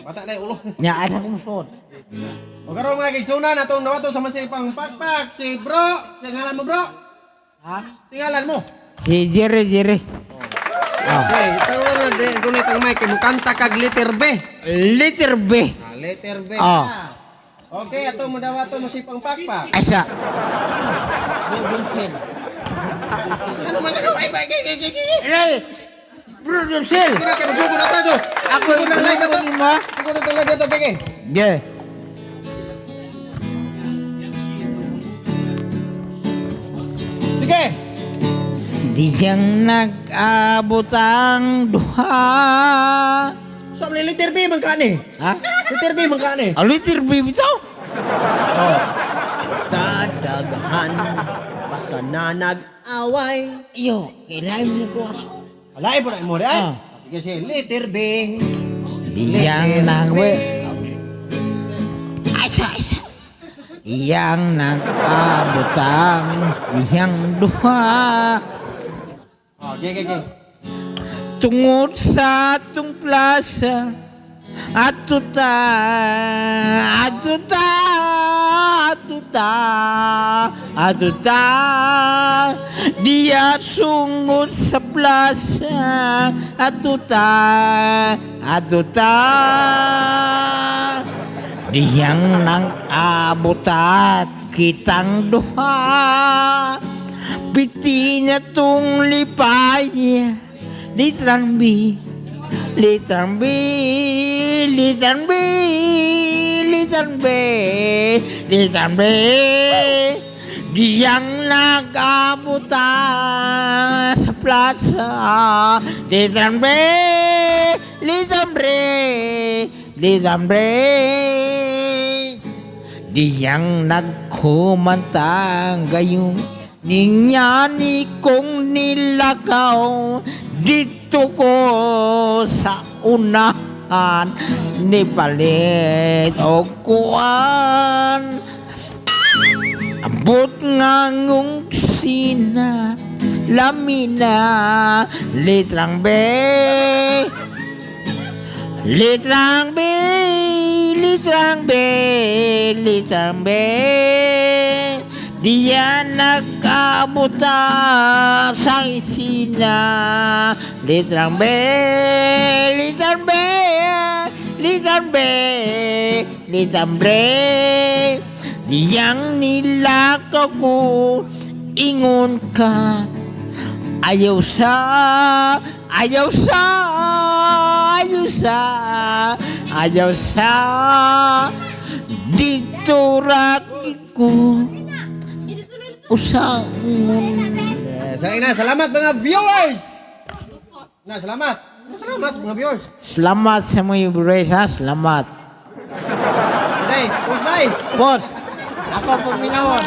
Bata na yung ulo. Nya ada kong suot. O karon mga kigsunan atong nawato sa masipang pakpak si bro. Si ngalan mo bro? Ha? Si ngalan mo? Si Jerry. Okay, pero na din kung itang mic mo kanta kag letter B. Letter B. Letter B. Oh. Okay, ato mo dawato masipang pakpak. Asa. Ano man ano ay Hey, Bro Josel. Kina kay magsugo na tayo. Ako Siguro na live ko na mo. Siguro na live to kay. Yeah. Sige. Di siyang nag-abot ang duha. So letter B man kani. Ha? Letter B man kani. Oh, letter B bitaw. Oh. Dadaghan basa na nag-away. Iyo, kailangan mo ko. Alay po na mo rin. Ah. Sige si letter B. Di siyang nagwe. Asa. Iyang nag-abot ang diyang duha. Okay. Tungod sa atong plaza atuta dia sungod sa plaza atuta diyang nang abutat kitang duha piti na tong lipay litran B diyang nag-abuta sa plaza litran B diyang nagkumanta gayon ninyani kong nilakaw dito ko sa unahan ni palit o kuan abot nga ngung sina lamina litrang B dia nagkabuta sa isina litrang B diyang nilakaw ko ingon ka ayaw sa dito rakit ko usaon. Salamat mga viewers. Salamat mga viewers. Salamat sa mga viewers ha. Salamat. Day, Boss, ako po minawon.